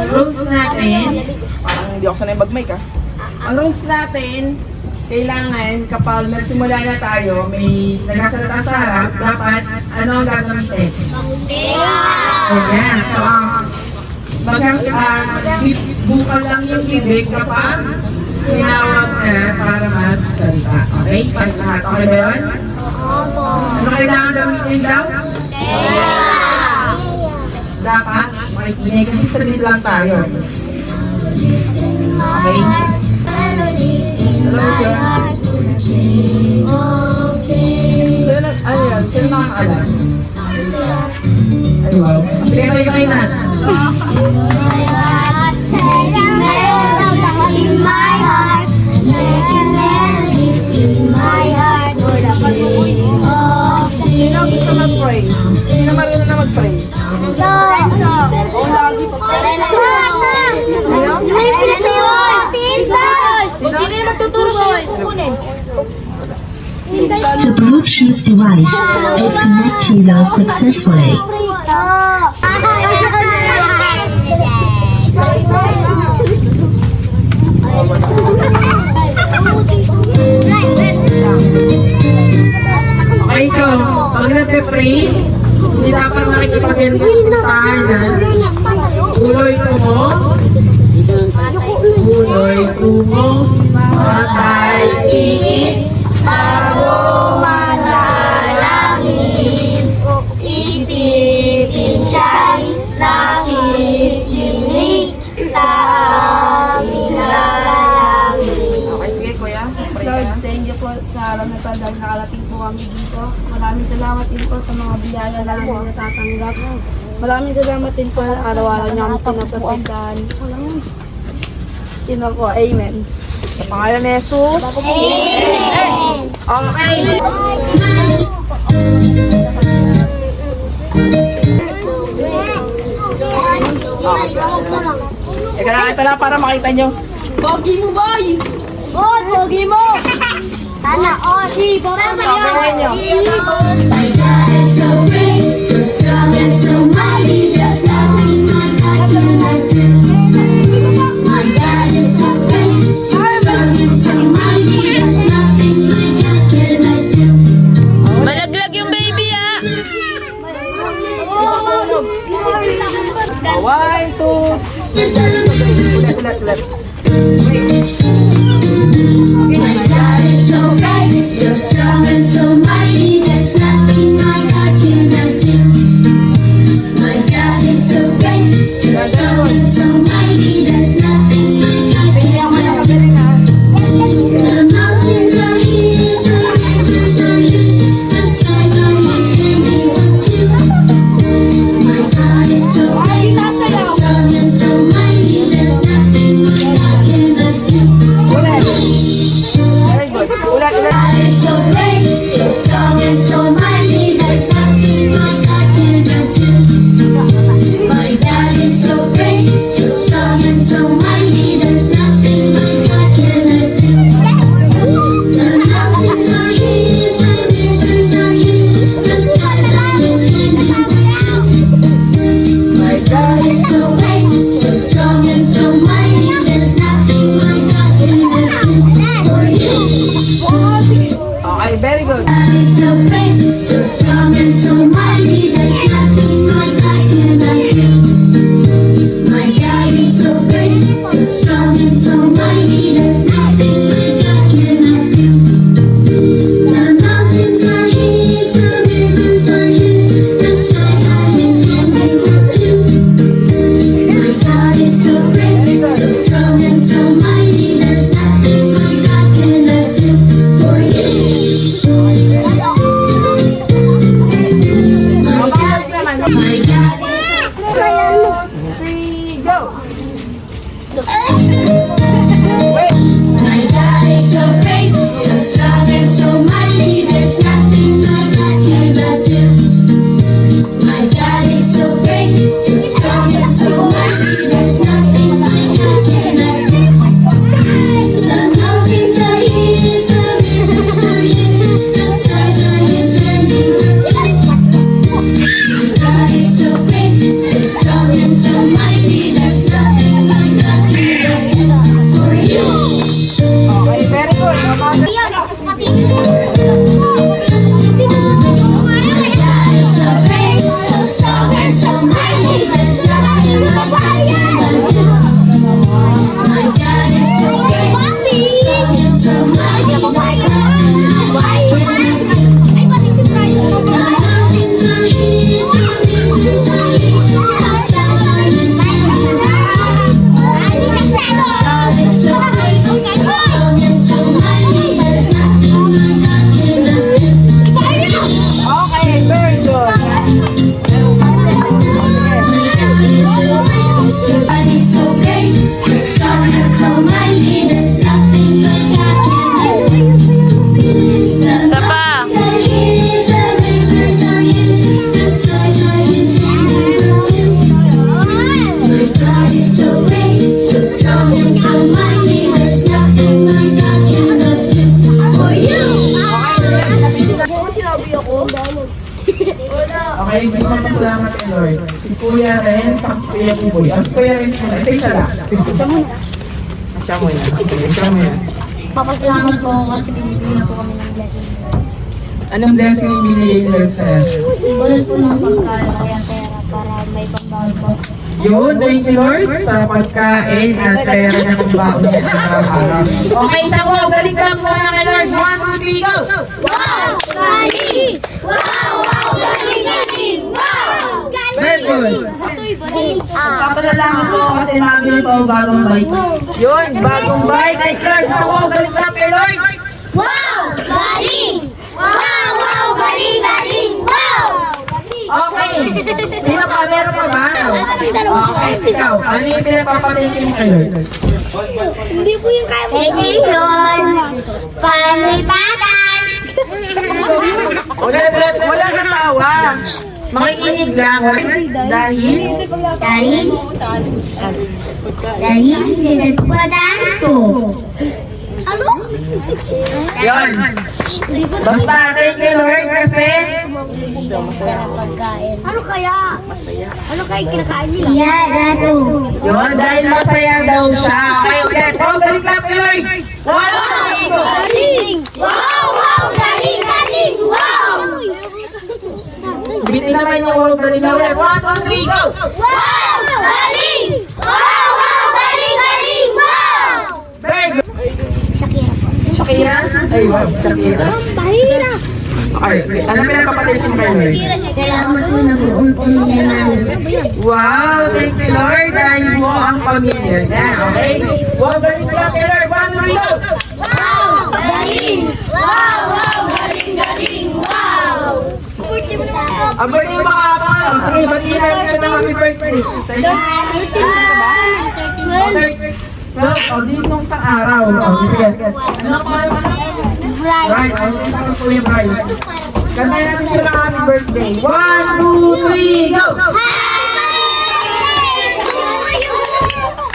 rules natin, Parang hindi ako sanay mag-mic ah. ang rules natin, kailangan kapag nagsimula na tayo, may nagsasalita sa harap, dapat ano ang gagamitin? Ayan. So, bukal lang yung bibig kapag tinawag na para magsalita. Okay? Para lahat. Okay ba yun? Ano kailangan gamitin daw? Dapat makikinig kasi saglit lang tayo. Okay? Hello, John. Ano yan? Sino nakakalam? Ay, wow. Sige, kayo na. Sino gusto mag-pray? Sino marunong na mag-pray? Oo, lagi pa. Sino yung magtuturo sa'yo kukunin? The Bluetooth device is connected successfully. Okay, so, pag nagpe-pray, hindi dapat nakikipag-puntahan na uloy tumo, matay, tingin, bago manalangin, isipin siya'y nakikinig sa aming lalangin. Okay, sige kuya. Lord, thank you po sa alam na dahil nakalating po kami dito. Maraming salamat din po sa mga biyaya na namin natatanggap. Maraming salamat din po sa araw-araw niyo kami pinaprotektahan. Yun na po, amen. Sa pangalan ni Jesus. Amen! Okay. Eka lang, ito lang para makita nyo. Pogi mo, boy! Oh, pogi mo! Sana all. Gawin nyo. My God is so great, so strong and so mighty. There's nothing my God cannot do. My God is so great, so strong and so mighty. There's nothing my God cannot do. Malaglag yung baby ah! One, two, ulit. My God is so great, so strong and so mighty. There's nothing my God cannot do. My God is so great, so strong and so mighty. There's nothing my God cannot do. The mountains are His, the rivers are His, the skies are His handiwork too. My God is so great, so strong and so mighty. There's nothing my God cannot do. kay Lord. Si Kuya Ren, sa si Kuya Buboy. Si Kuya Ren muna. Isa lang. Siya muna. Sige, siya muna. Papaglamat po ako kasi bibigyan na po kami ng blessing. Anong blessing yung binigay ni Lord sa'yo? Bulot po ng pagkain kaya pera para may pagkain po. Yun, thank you Lord sa pagkain at pera na kung baon niya sa araw-araw. Okay, isa ko, galing lang muna kay Lord. 1, 2, 3, go! Wow! Galing! Wow! Wow! Galing! Galing! Wow! Very good. Papalalaman ko kasi mabili po ako bagong bike. Yun, bagong bike. Thank you Lord. Isa ko, galing lang kay Lord. Wow! Galing! Wow! Wow! Galing! Galing! Wow! Okay. Sino pa? Meron pa ba? Okay, ikaw. Ano yung pinapapatipin mo kay Lord? Hindi po yung kaya mo. Thank you, Lord. Pamipatas! Wala na tawa. Makikinig lang. Dahil? Dahil pinagpadaan ko. Ano? Yun. Basta, thank you Lord kasi Ano kaya? Ano kaya kinakain nila? Yeah, rato. yun, dahil masaya daw siya. Okay, ulit. Oh, galing lang kay Lord. 1, 2, 3, go. Galing! Wow! Wow! Galing! Galing! Wow! Bitin naman yung wow, galing na ulit. 1, 2, 3, go. Wow! Galing! Wow! Wow! Galing! Galing! Wow! Very good. Shakira? Ay, wow, Shakira. Bahira! Okay, ano pinapapatipin mo kay Lord? Salamat po na buong pamilya namin. Wow, thank you Lord. Dahil mo ang pamilya niya. Okay? Wow, galing lang kay Lord. 1, 2, 3, go. Wow! Galing! Wow! Wow! Galing! Galing! Wow! Abang yung mga kapal. Sige, batihan ka ng happy birthday. Well, dito nung isang araw. Sige. Ano pa? Right, ang Kuya Bryce. Kanta natin siya ng happy birthday. 1, 2, 3, go!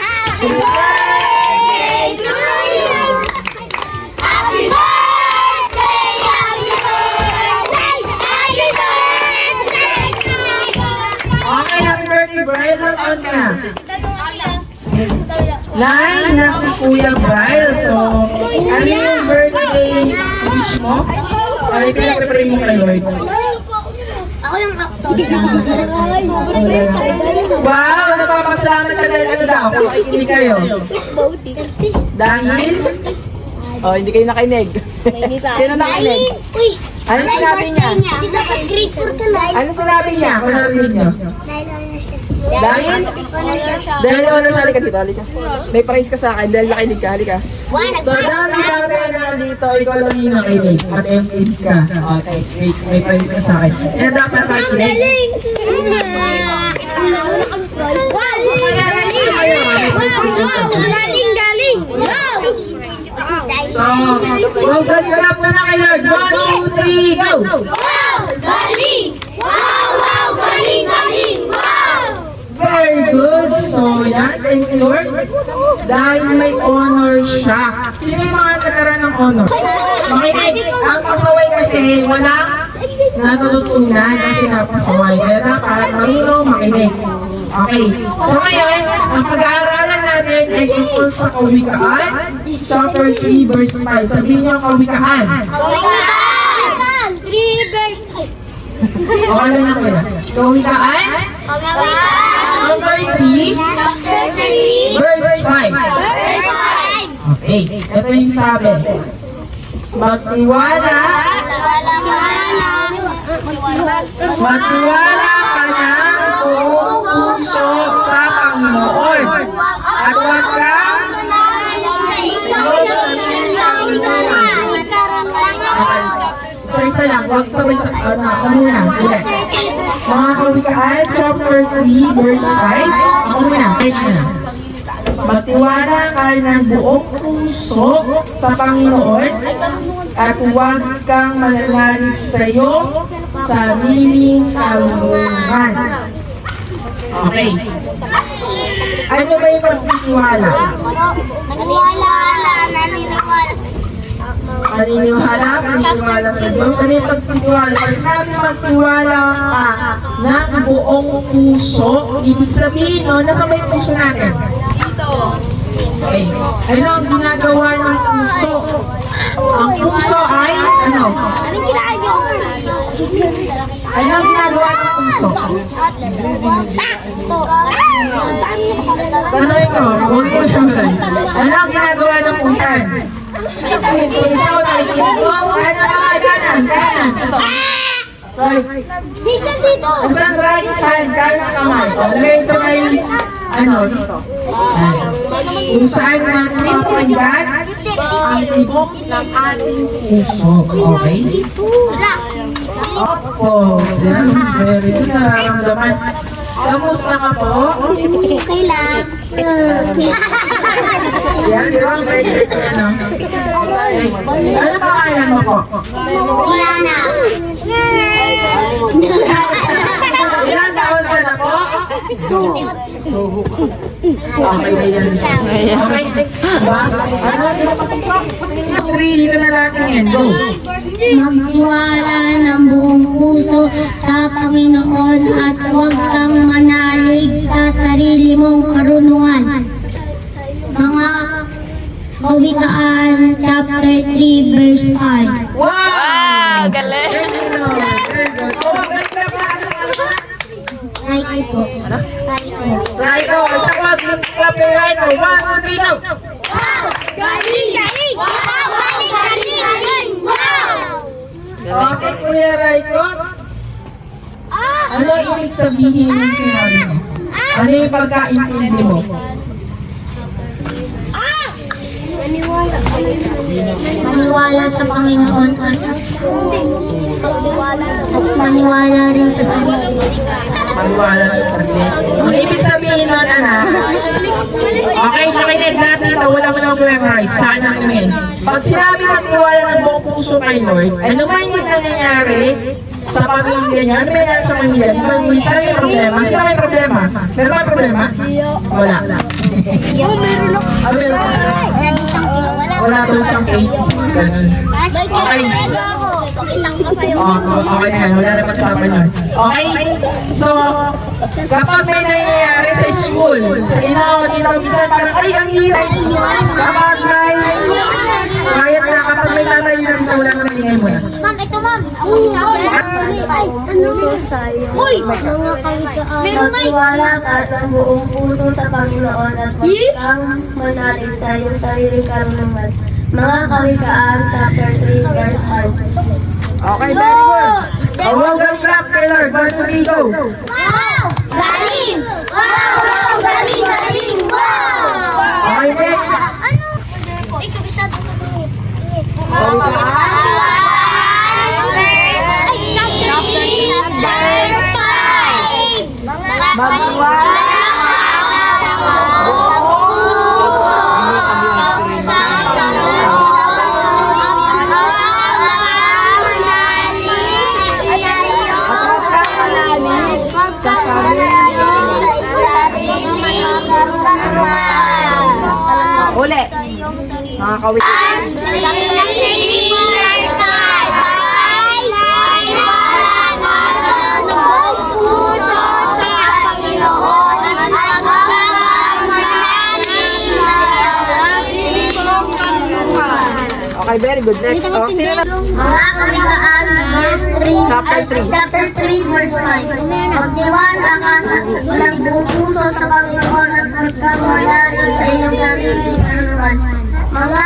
Happy birthday to you! Happy birthday! Happy birthday! Happy birthday to you! Okay, happy birthday, Bryce. Ang taon ka na? 9 na si Kuya Bryce. So, ano yung birthday wish mo? Ano yung pinag-pray mo kay Lord? Ako yung actor. Wow! Napapasalamat siya dahil ano daw? Makikinig kayo. Dahil? Oh, hindi kayo nakinig. Sino nakinig? Uy! Ano sinabi niya? Di dapat grade 4 ka na. Ano sinabi niya? Kung narinig niyo. Dahil? Dahil ano siya, halika dito, halika. May praise ka sa akin dahil nakinig ka, halika. So, dami-dami na nandito, ikaw lang yung nakinig at MKD ka. Okay, may praise ka sa akin. Kaya dapat nakinig. Galing! Galing! Galing! Wow! So, wow, galing ka na po na kay Lord. 1, 2, 3, go! Wow! Galing! Wow! Wow! Galing! Galing! Wow! Very good. So, yan. Thank you, Lord. Dahil may honor siya. Sino yung mga nagkaroon ng honor? Makinig. Ang pasaway kasi, walang natututunan kasi napasaway. Kaya dapat marunong makinig. Okay. So, ngayon, ang pag-aaralan natin ay tungkol sa Kawikaan, chapter 3, verse 5. Sabihin niyo ang Kawikaan. Kawikaan! 3 verse Okay na po yan. Kawikaan, Kawikaan! number 3, Chapter 3 verse 5. verse 5 Okay, ito yung sabi. Magtiwala ka ng buong puso sa Panginoon. At huwag kang isa-isa lang, huwag sabay sa ako muna. Ulit. Mga Kawikaan, chapter 3, verse 5. Ako muna, guys na. Magtiwala ka ng buong puso sa Panginoon at huwag kang mananalig sa iyong sariling kalungan. Okay. Ano ba yung pagtitiwala? Naniniwala, naniniwala sa Paniniwala sa Diyos. Ano yung pagtitiwala? Pag sinabi magtiwala ka ng buong puso, ibig sabihin, no, nasa may puso natin? Okay. Ano ang ginagawa ng puso? Ang puso ay, ano? Ano ang ginagawa ng puso? Ano ito? Huwag mo siya. Ano ang ginagawa ng puso? Puso, nakikinig mo? Kanan. Ito. Right. Isang right hand, kanan kamay. Learn sa may, ano, dito. Kung saan natin mapapagyan ang tibok ng ating puso. Okay? Opo. Very good. Nararamdaman. Kamusta ka po? Okay lang. Yan, di ba? Very good. Ano pangalan mo po? Diana. Ilang taon ka na po? 2. Okay na yan. Okay. Diba? Ano? Three, dito na natin yan. Go. Magtiwala ng buong puso sa Panginoon at huwag kang manalig sa sarili mong karunungan. Mga Kawikaan chapter 3 verse 5. Wow! Galing! Right po. Right, oh. Isa pa, clap your right, oh. 1, 2, 3, go! Wow! Galing! Galing! Wow! Galing! Galing! Galing! Wow! Okay, Kuya Raiko. Ano ibig sabihin yung sinabi mo? Ano yung pagkaintindi mo? Maniwala sa Panginoon at maniwala rin sa sarili. Maniwala sa saglit. Ang ibig sabihin nun, anak, okay, sakinig natin ito, wala mo naman memorize. Saan natin yun? Pag sinabi magtiwala ng buong puso kay Lord, ano man yung nangyayari sa pamilya niya, ano nangyayari sa pamilya? Di ba minsan may problema? Sino may problema? Meron ba problema? Wala. Ah, meron ka? Wala daw siyang faith. Ganun. Okay. Okay na yan. Wala naman usapan yun. Okay? So, kapag may nangyayari sa school, sa inaw, minsan parang, ay, ang hirap. Kapag may, kahit na kapag may tatay na dito, wala naman ingay mo na. Ma'am, ito ma'am. Ako isa ko. Ay, ano? Uy! Mga kawikaan. Magtiwala ka ng buong puso sa Panginoon at huwag kang manalig sa iyong sariling karunungan. Mga Kawikaan, chapter 3, verse 5. Okay, very good. Wow, well clap kay Lord. 1, 2, 3, go. Wow! Galing! Wow! Wow! Galing! Galing! Wow! Okay, next. Ano? Ikaw isa ito. Uli! Mga kawit. Okay, very good. Next. Oh, sino na? Mga Kawikaan, verse 3. Chapter 3. Chapter 3, verse 5. Magtiwala ka ng buong puso sa Panginoon at huwag kang manalig sa iyong sariling karunungan. Mga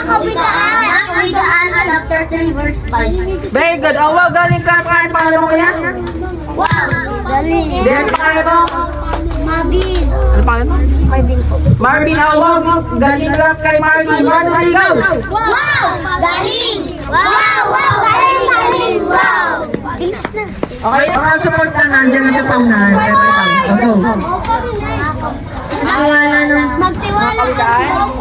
Kawikaan, chapter 3, verse 5. Very good. Oh, wow, galing ka. Ano pangalan mo kaya? Wow! Galing! Then, pangalan mo? Mabin! Ano pangalan mo? Marvin. Oh, wow. Galing ka kay Marvin. 1, 2, 3, go! Wow! Galing! Wow! Wow! Galing! Galing! Wow! Bilis na! Okay, mga support na nandiyan na sa unahan. Go. Magtiwala ka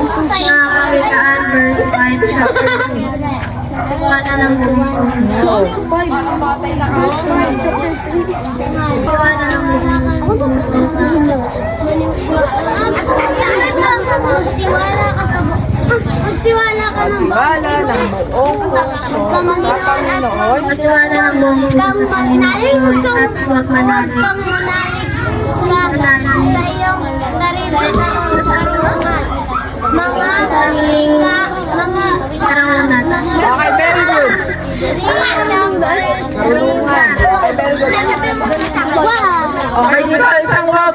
sa Mga Kawikaan, verse 5, chapter 3. Tiwala ng buong puso. Tiwala ng buong puso sa Magtiwala ka ng Wala ng buong puso sa Panginoon. Magtiwala ng buong puso sa Panginoon at huwag manalig sa iyong sarili mga sariling karanasan. Okay, very good. Okay, dito isang wow.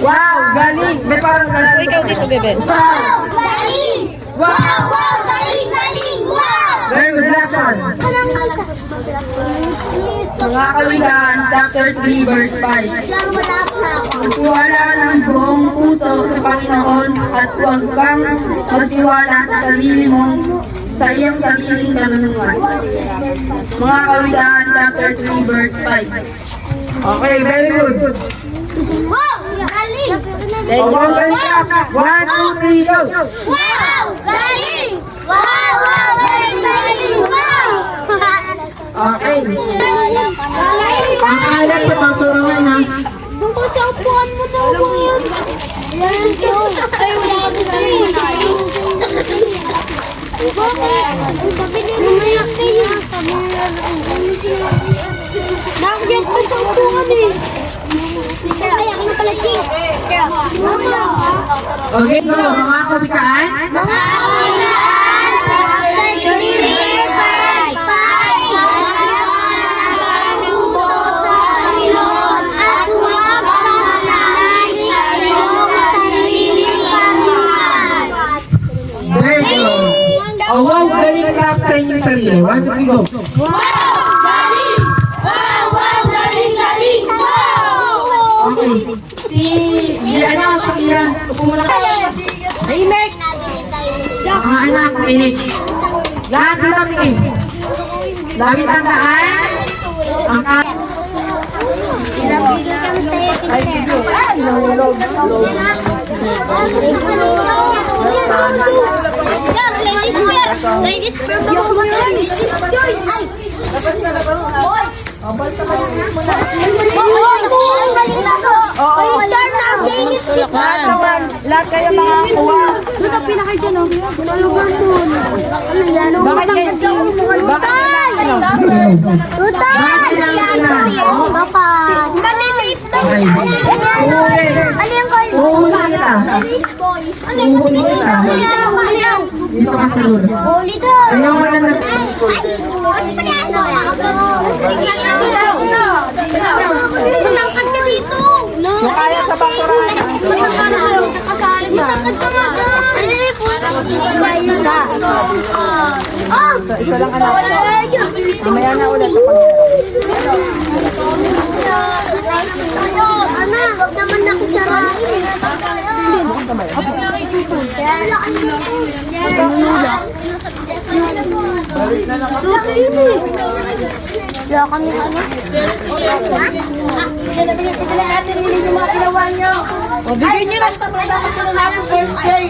Wow, galing. May parang galing. Ikaw dito, bebe. Wow! Galing! Wow! Wow! Galing! Galing! Wow! Very good, last one. Mga kawigaan, chapter 3, verse 5. Magtiwala ka ng buong puso sa Panginoon at huwag kang magtiwala sa sarili mong sa iyong sariling karunungan. Mga kawigaan, chapter 3, verse 5. Okay, very good. Wow! Galing! O, wow, galing ka. 1, 2, 3, go. Wow! Galing! Wow! Wow! Galing! Galing! Wow! Okay. Ang alat sa basurahan, ha? Doon ko sa upuan mo naman. Yan so. Ay, wala ka doon. Bakit? Lumayak kayo. Nakagyan ko sa upuan eh. Kaya ka na pala, Ching. Okay, go. Mga kabikaan. Mga kawilaan, chapter 3, verse 5. Puso sa Panginoon at huwag kang manalig sa iyong sariling karunungan. Very good. O, wow, galing clap sa inyong sarili. 1, 2, 3, go. Wow! Galing! Wow! Wow! Galing! Galing! Wow! Okay. Shakira, upo muna ka. Tahimik! Mga anak, makinig. Lahat dito tingin. Lagi tandaan. Ang Ladies first. Ladies choice. Ay. Boys. Lahat kayo makakuha. Doon ang pinakay dyan, oh. Malugar doon. Bakit kayo? Tutal! Baka. Maliliit na Ay. Ano yung boy? Uhuli kita. Ano yung Dito ka sa luna. Huli doon. Ayaw ka na nag... Matangkad ka dito. Kaya sa basurahan. Matangkad ka nga. Isa lang anak. Mamaya na ulit. Ana, wag naman ako sarahin. Kaya kami ano? O, bigyan niyo lang sa mga birthday.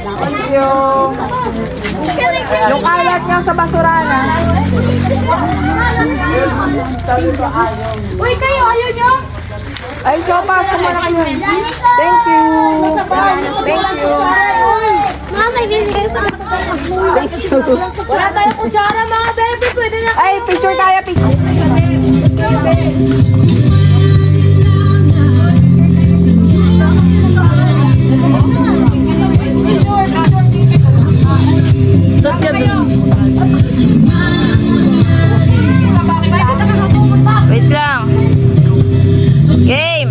Thank you. Yung alat niya sa basurahan, ha? Uy, kayo, ayaw nyo? Ay, sopas, kumana kayo. Thank you. Thank you. Mama, ganyan. Thank you. Wala tayong kutsara, mga baby. Pwede na. Ay, picture tayo, picture. Wait lang. Game.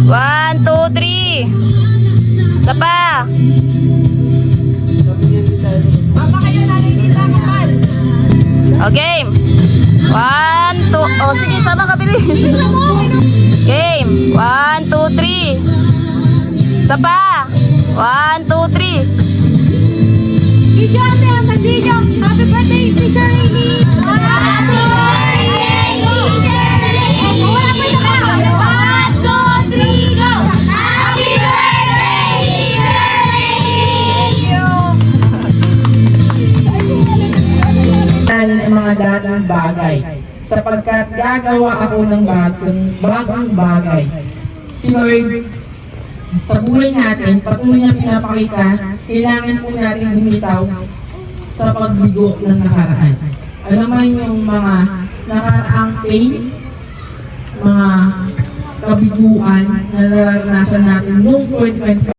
1, 2, 3. Isa pa. O, game. 1, 2. O, sige, sama ka, bilis. Game. 1, 2, 3. Isa pa. 1, 2, 3. Video, ate, ang video. Happy birthday, Teacher Amy. Happy birthday, Teacher Amy. Wala pa yung ka. 1, 2, 3, go. Happy birthday, Teacher Amy. bagay. Sapagkat gagawa ako ng bagong bagay. Si Lord, sa buhay natin, patuloy na pinapakita, kailangan po natin bumitaw sa pagbigo ng nakaraan. Alam mo yung mga nakaraang pain, mga kabiguan na naranasan natin noong 2025,